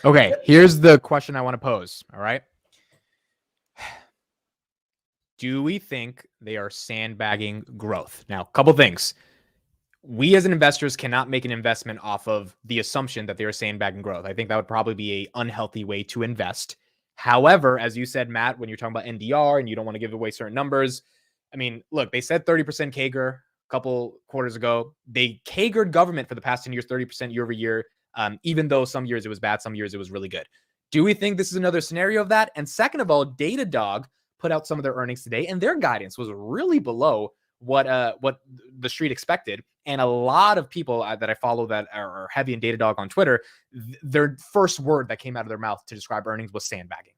Okay, here's the question I want to pose. All right. Do we think they are sandbagging growth? Now, a couple things. We as investors cannot make an investment off of the assumption that they are sandbagging growth. I think that would probably be an unhealthy way to invest. However, as you said, Matt, when you're talking about NDR and you don't want to give away certain numbers, I mean, look, they said 30% CAGR a couple quarters ago. They CAGR'd government for the past 10 years, 30% year over year, even though some years it was bad, some years it was really good. Do we think this is another scenario of that? And second of all, Datadog put out some of their earnings today, and their guidance was really below what the street expected. And a lot of people that I follow that are heavy in Datadog on Twitter, their first word that came out of their mouth to describe earnings was sandbagging,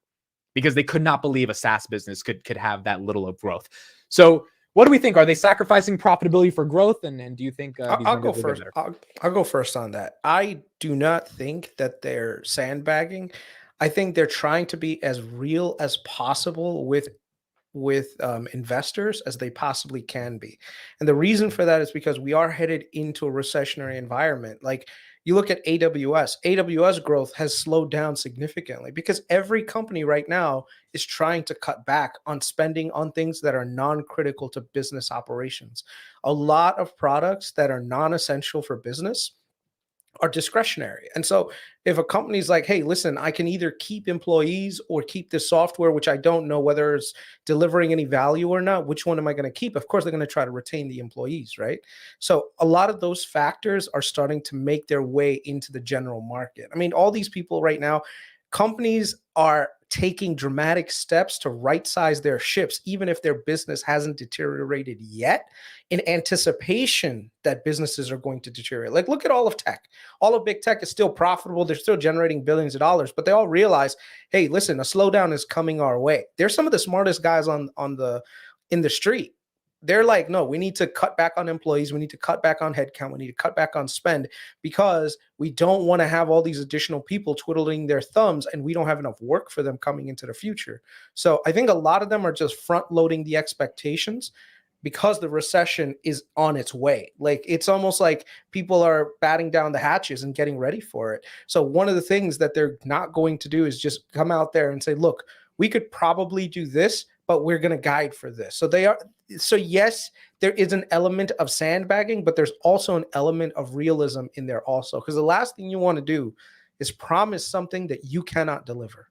because they could not believe a SaaS business could have that little of growth. So what do we think? Are they sacrificing profitability for growth? And do you think I'll go first? I'll go first on that. I do not think that they're sandbagging. I think they're trying to be as real as possible with investors as they possibly can be. And the reason for that is because we are headed into a recessionary environment. Like, you look at AWS growth has slowed down significantly because every company right now is trying to cut back on spending on things that are non-critical to business operations. A lot of products that are non-essential for business are discretionary. And so if a company's like, hey, listen, I can either keep employees or keep this software, which I don't know whether it's delivering any value or not, which one am I going to keep? Of course, they're going to try to retain the employees, right? So a lot of those factors are starting to make their way into the general market. I mean, all these people right now, companies are taking dramatic steps to right-size their ships, even if their business hasn't deteriorated yet, in anticipation that businesses are going to deteriorate. Like, look at all of tech. All of big tech is still profitable. They're still generating billions of dollars, but they all realize, hey, listen, a slowdown is coming our way. They're some of the smartest guys in the street. They're like, no, we need to cut back on employees. We need to cut back on headcount. We need to cut back on spend because we don't want to have all these additional people twiddling their thumbs and we don't have enough work for them coming into the future. So I think a lot of them are just front loading the expectations because the recession is on its way. Like, it's almost like people are batting down the hatches and getting ready for it. So one of the things that they're not going to do is just come out there and say, look, we could probably do this, but we're going to guide for this. So yes, there is an element of sandbagging, but there's also an element of realism in there also. Because the last thing you want to do is promise something that you cannot deliver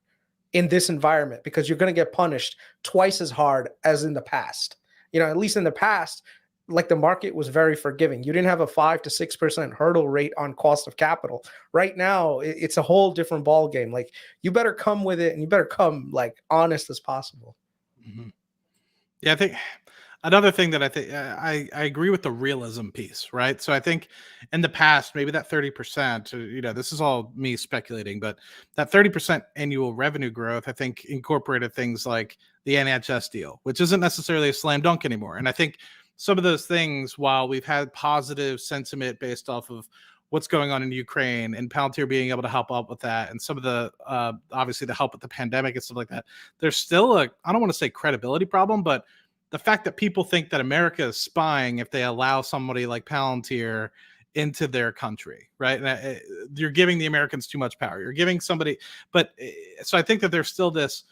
in this environment, because you're going to get punished twice as hard as in the past. You know, at least in the past, like, the market was very forgiving. You didn't have a 5 to 6% hurdle rate on cost of capital. Right now, it's a whole different ball game. Like, you better come with it, and you better come like honest as possible. Mm-hmm. Yeah, I think another thing that I think I agree with the realism piece, right? So I think in the past, maybe that 30%, you know, this is all me speculating, but that 30% annual revenue growth, I think, incorporated things like the NHS deal, which isn't necessarily a slam dunk anymore. And I think some of those things, while we've had positive sentiment based off of what's going on in Ukraine and Palantir being able to help out with that, and some of the obviously the help with the pandemic and stuff like that, there's still I don't want to say credibility problem, but the fact that people think that America is spying if they allow somebody like Palantir into their country, right? And you're giving the Americans too much power. You're giving somebody, but so I think that there's still this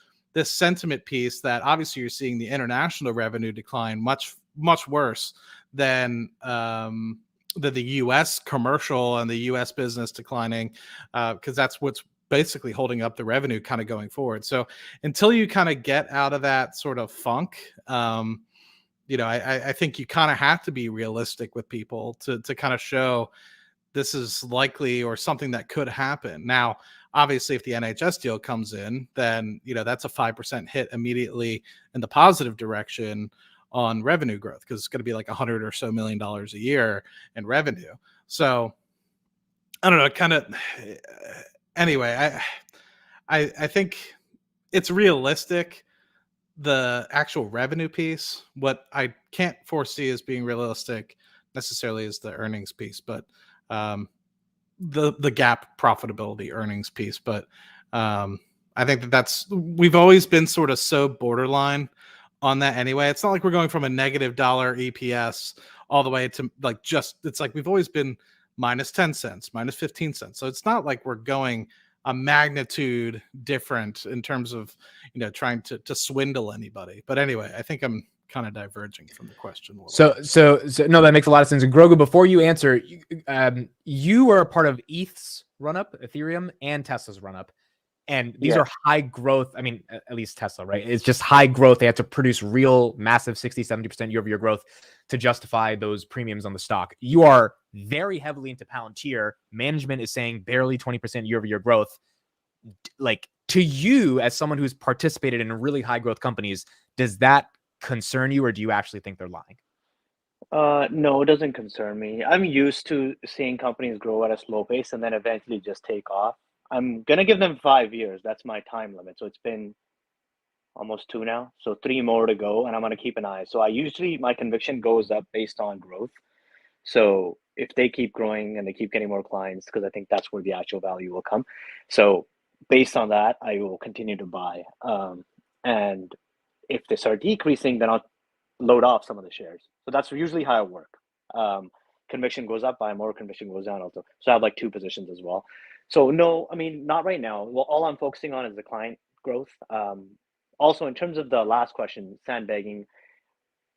sentiment piece that obviously you're seeing the international revenue decline much worse than the U.S. commercial and the U.S. business declining, because that's what's basically holding up the revenue kind of going forward. So until you kind of get out of that sort of funk, you know, I think you kind of have to be realistic with people to kind of show this is likely or something that could happen. Now, obviously, if the NHS deal comes in, then, you know, that's a 5% hit immediately in the positive direction on revenue growth, because it's going to be like $100 or so million a year in revenue. So I don't know, kind of anyway, I think it's realistic, the actual revenue piece. What I can't foresee as being realistic necessarily is the earnings piece, but the gap profitability earnings piece. But I think that's we've always been sort of so borderline on that anyway. It's not like we're going from a negative dollar EPS all the way to like just, it's like we've always been minus 10 cents, minus 15 cents. So it's not like we're going a magnitude different in terms of, you know, trying to swindle anybody. But anyway, I think I'm kind of diverging from the question a little bit. So no, that makes a lot of sense. And Grogu, before you answer, you are a part of ETH's run up, Ethereum, and Tesla's run up. And these are high growth. I mean, at least Tesla, right? It's just high growth. They have to produce real massive 60, 70% year-over-year growth to justify those premiums on the stock. You are very heavily into Palantir. Management is saying barely 20% year-over-year growth. Like, to you, as someone who's participated in really high growth companies, does that concern you, or do you actually think they're lying? No, it doesn't concern me. I'm used to seeing companies grow at a slow pace and then eventually just take off. I'm gonna give them 5 years. That's my time limit. So it's been almost 2 now. So 3 more to go, and I'm gonna keep an eye. So my conviction goes up based on growth. So if they keep growing and they keep getting more clients, because I think that's where the actual value will come. So based on that, I will continue to buy. And if they start decreasing, then I'll load off some of the shares. So that's usually how it works. Conviction goes up, buy more, conviction goes down also. So I have like 2 positions as well. So no, I mean, not right now. Well, all I'm focusing on is the client growth. Also, in terms of the last question, sandbagging,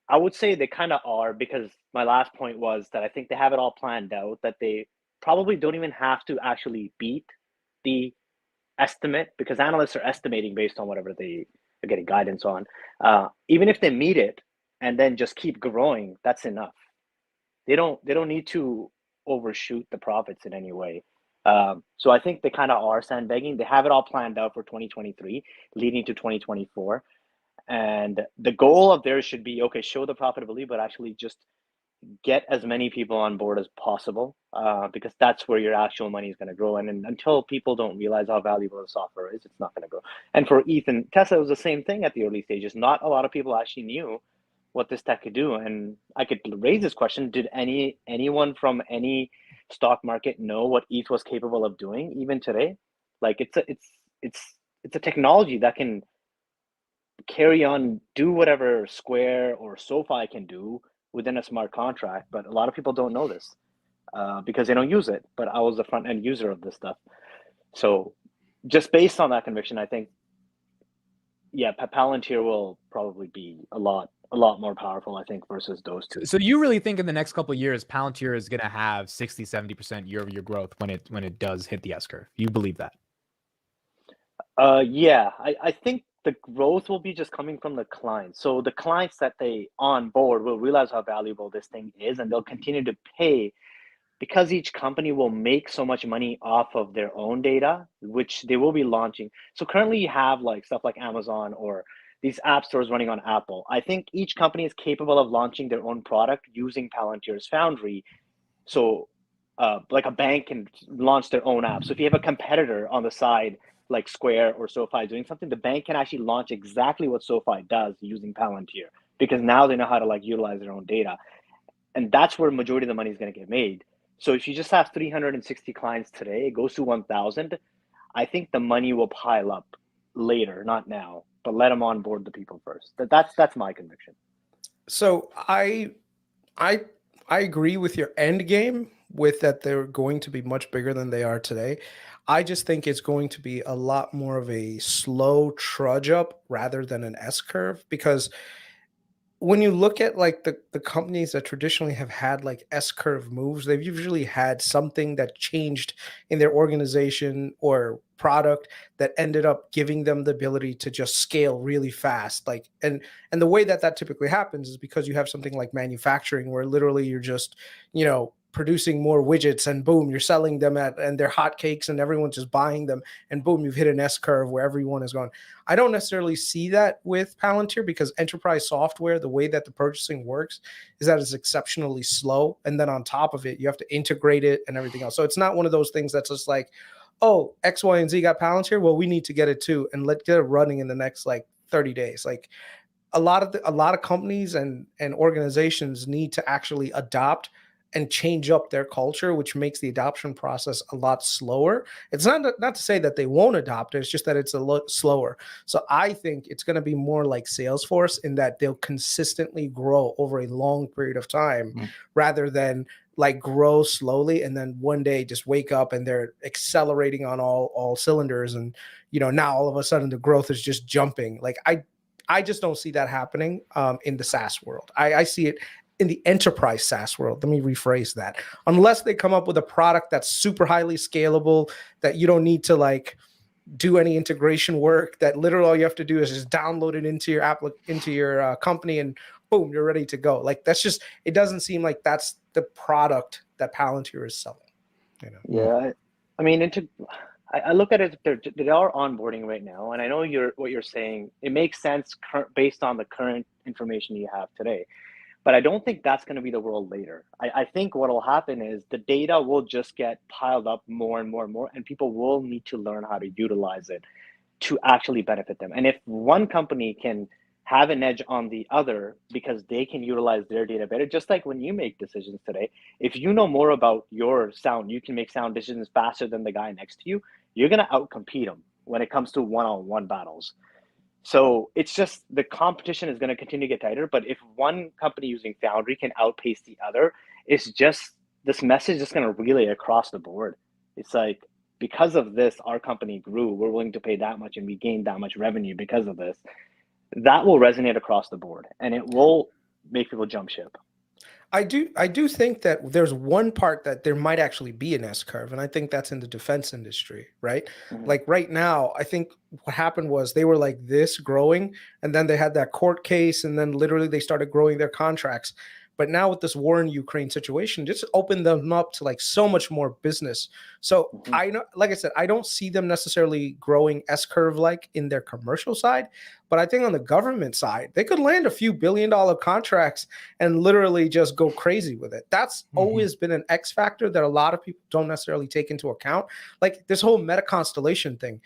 I would say they kind of are, because my last point was that I think they have it all planned out, that they probably don't even have to actually beat the estimate, because analysts are estimating based on whatever they are getting guidance on. Even if they meet it and then just keep growing, that's enough. They don't need to overshoot the profits in any way. So I think they kind of are sandbagging. They have it all planned out for 2023, leading to 2024. And the goal of theirs should be, okay, show the profitability, but actually just get as many people on board as possible, because that's where your actual money is going to grow. And until people don't realize how valuable the software is, it's not going to grow. And for ETH and Tesla, it was the same thing at the early stages. Not a lot of people actually knew what this tech could do. And I could raise this question: did anyone from any stock market know what ETH was capable of doing even today? Like, it's a technology that can carry on, do whatever Square or SoFi can do within a smart contract, but a lot of people don't know this because they don't use it. But I was the front end user of this stuff, so just based on that conviction, I think, yeah, Palantir will probably be a lot more powerful, I think, versus those 2. So you really think in the next couple of years, Palantir is going to have 60, 70% year-over-year growth when it does hit the S-curve? You believe that? Yeah, I think the growth will be just coming from the clients. So the clients that they onboard will realize how valuable this thing is, and they'll continue to pay, because each company will make so much money off of their own data, which they will be launching. So currently you have like stuff like Amazon or these app stores running on Apple. I think each company is capable of launching their own product using Palantir's Foundry. So like a bank can launch their own app. So if you have a competitor on the side, like Square or SoFi doing something, the bank can actually launch exactly what SoFi does using Palantir, because now they know how to like utilize their own data. And that's where majority of the money is going to get made. So if you just have 360 clients today, it goes to 1,000. I think the money will pile up later, not now, but let them onboard the people first. That's my conviction. So I agree with your end game, with that they're going to be much bigger than they are today. I just think it's going to be a lot more of a slow trudge up rather than an S curve, because when you look at like the companies that traditionally have had like S curve moves, they've usually had something that changed in their organization or product that ended up giving them the ability to just scale really fast. Like, and the way that that typically happens is because you have something like manufacturing, where literally you're just, producing more widgets, and boom, you're selling them and they're hotcakes and everyone's just buying them, and boom, you've hit an S curve where everyone is going. I don't necessarily see that with Palantir, because enterprise software, the way that the purchasing works is that it's exceptionally slow. And then on top of it, you have to integrate it and everything else. So it's not one of those things that's just like, oh, X, Y, and Z got Palantir, well, we need to get it too, and let's get it running in the next like 30 days. Like a lot of companies and organizations need to actually adopt and change up their culture, which makes the adoption process a lot slower. It's not to say that they won't adopt it, it's just that it's a lot slower. So I think it's going to be more like Salesforce, in that they'll consistently grow over a long period of time, rather than like grow slowly and then one day just wake up and they're accelerating on all cylinders, and now all of a sudden the growth is just jumping. Like I just don't see that happening in the SaaS world. I see it in the enterprise SaaS world. Let me rephrase that. Unless they come up with a product that's super highly scalable, that you don't need to like do any integration work, that literally all you have to do is just download it into your company and boom, you're ready to go. Like it doesn't seem like that's the product that Palantir is selling. Yeah, I mean, I look at it. They are onboarding right now, and I know what you're saying. It makes sense based on the current information you have today. But I don't think that's going to be the world later. I think what will happen is the data will just get piled up more and more and more, and people will need to learn how to utilize it to actually benefit them. And if one company can have an edge on the other because they can utilize their data better, just like when you make decisions today, if you know more about your sound, you can make sound decisions faster than the guy next to you, you're going to outcompete them when it comes to one-on-one battles. So it's just the competition is going to continue to get tighter. But if one company using Foundry can outpace the other, it's just this message is going to relay across the board. It's like, because of this, our company grew. We're willing to pay that much and we gained that much revenue because of this. That will resonate across the board and it will make people jump ship. I do think that there's one part that there might actually be an S-curve, and I think that's in the defense industry, right? Mm-hmm. Like right now, I think what happened was they were like this growing, and then they had that court case, and then literally they started growing their contracts. But now with this war in Ukraine situation, just opened them up to like so much more business. So I know, like I said, I don't see them necessarily growing S-curve like in their commercial side, but I think on the government side, they could land a few billion-dollar contracts and literally just go crazy with it. That's always been an X factor that a lot of people don't necessarily take into account. Like this whole meta constellation thing,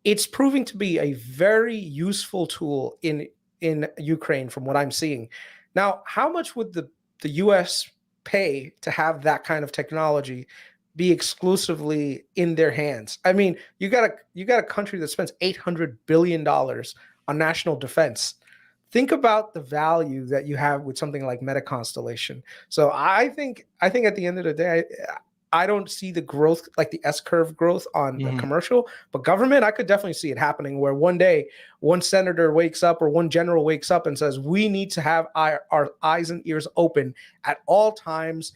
it's proving to be a very useful tool in Ukraine from what I'm seeing. Now, how much would the US pay to have that kind of technology be exclusively in their hands? I mean, you got a country that spends $800 billion on national defense. Think about the value that you have with something like Meta Constellation. So I think at the end of the day, I don't see the growth, like the S-curve growth on the commercial, but government, I could definitely see it happening where one day one senator wakes up or one general wakes up and says, we need to have our eyes and ears open at all times,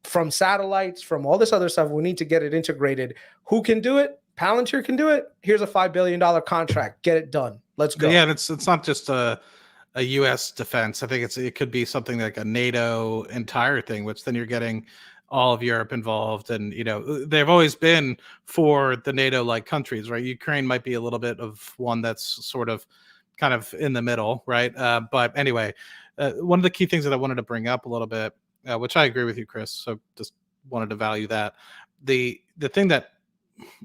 from satellites, from all this other stuff. We need to get it integrated. Who can do it? Palantir can do it. Here's a $5 billion contract. Get it done. Let's go. Yeah, and it's not just a U.S. defense. I think it could be something like a NATO entire thing, which then you're getting all of Europe involved. And, they've always been for the NATO-like countries, right? Ukraine might be a little bit of one that's sort of kind of in the middle, right? But anyway, one of the key things that I wanted to bring up a little bit, which I agree with you, Chris, so just wanted to value that. The thing that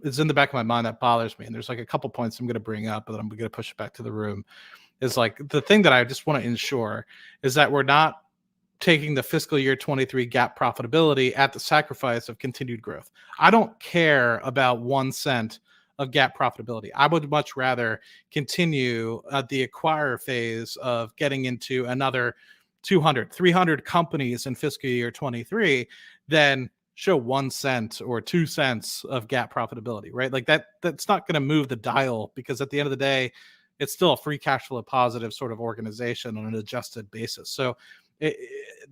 is in the back of my mind that bothers me, and there's like a couple points I'm going to bring up, but I'm going to push it back to the room, is like the thing that I just want to ensure is that we're not taking the fiscal year 23 GAAP profitability at the sacrifice of continued growth. I don't care about 1 cent of GAAP profitability. I would much rather continue the acquire phase of getting into another 200, 300 companies in fiscal year 23 than show 1 cent or 2 cents of GAAP profitability, right? Like that's not going to move the dial, because at the end of the day, it's still a free cash flow positive sort of organization on an adjusted basis. So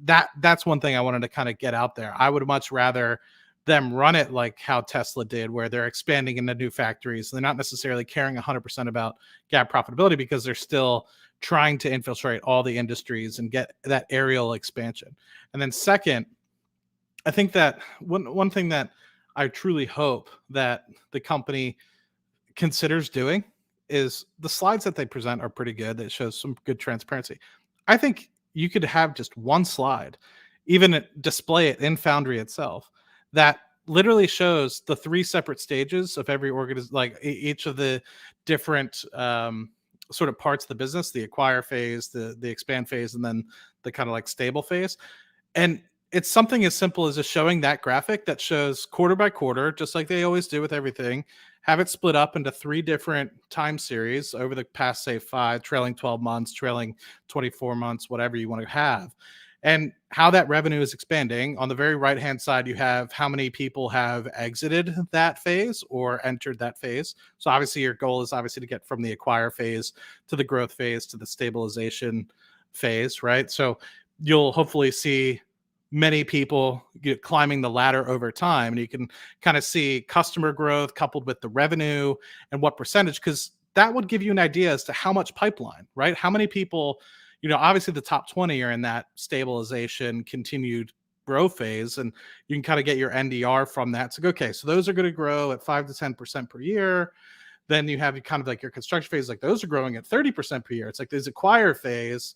that's one thing I wanted to kind of get out there. I would much rather them run it like how Tesla did, where they're expanding into new factories. They're not necessarily caring 100% about GAAP profitability because they're still trying to infiltrate all the industries and get that aerial expansion. And then second, I think that one thing that I truly hope that the company considers doing is the slides that they present are pretty good. That shows some good transparency. I think you could have just one slide, even display it in Foundry itself, that literally shows the 3 separate stages of every organization, like each of the different sort of parts of the business, the acquire phase, the expand phase, and then the kind of like stable phase. And it's something as simple as just showing that graphic that shows quarter by quarter, just like they always do with everything, have it split up into 3 different time series over the past, say, 5, trailing 12 months, trailing 24 months, whatever you want to have. and how that revenue is expanding. On the very right-hand side, you have how many people have exited that phase or entered that phase. So obviously your goal is obviously to get from the acquire phase to the growth phase to the stabilization phase, right? So you'll hopefully see many people climbing the ladder over time, and you can kind of see customer growth coupled with the revenue and what percentage, because that would give you an idea as to how much pipeline, right? How many people, obviously the top 20 are in that stabilization, continued growth phase, and you can kind of get your NDR from that. So, okay, so those are going to grow at 5 to 10% per year. Then you have kind of like your construction phase, like those are growing at 30% per year. It's like this acquire phase.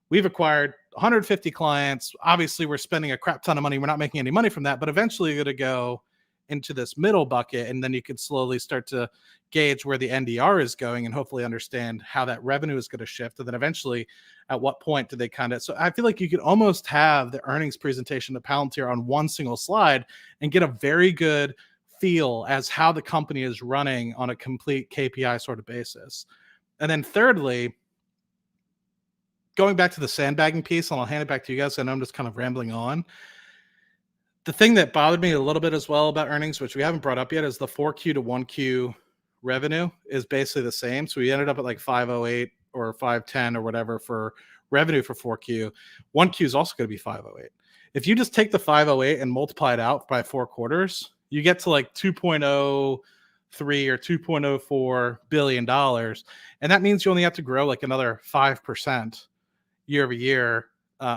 We've acquired 150 clients. Obviously, we're spending a crap ton of money. We're not making any money from that, but eventually you're going to go into this middle bucket, and then you can slowly start to gauge where the NDR is going and hopefully understand how that revenue is going to shift. And then eventually, at what point do they kind of, so I feel like you could almost have the earnings presentation of Palantir on one single slide and get a very good feel as how the company is running on a complete KPI sort of basis. And then thirdly, going back to the sandbagging piece, and I'll hand it back to you guys. I know I'm just kind of rambling on. The thing that bothered me a little bit as well about earnings, which we haven't brought up yet, is the 4Q to 1Q revenue is basically the same. So we ended up at like 508 or 510 or whatever for revenue for 4Q. 1Q is also going to be 508. If you just take the 508 and multiply it out by 4 quarters, you get to like 2.03 or $2.04 billion. And that means you only have to grow like another 5% year over year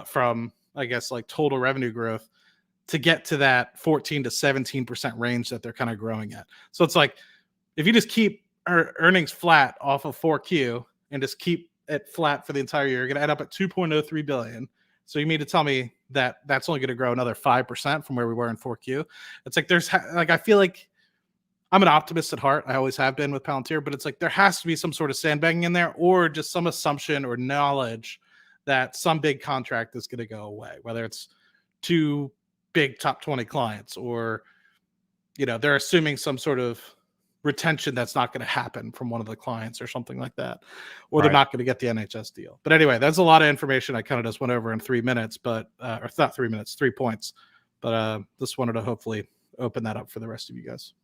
from, I guess, like total revenue growth to get to that 14 to 17% range that they're kind of growing at. So it's like, if you just keep earnings flat off of 4Q and just keep it flat for the entire year, you're going to end up at 2.03 billion. So you mean to tell me that that's only going to grow another 5% from where we were in 4Q? It's like, I feel like I'm an optimist at heart. I always have been with Palantir, but it's like, there has to be some sort of sandbagging in there, or just some assumption or knowledge that some big contract is going to go away, whether it's 2 big top 20 clients, or they're assuming some sort of retention that's not going to happen from one of the clients or something like that, or they're not going to get the NHS deal. But anyway, that's a lot of information I kind of just went over in 3 minutes, but or not 3 minutes, 3 points, but just wanted to hopefully open that up for the rest of you guys.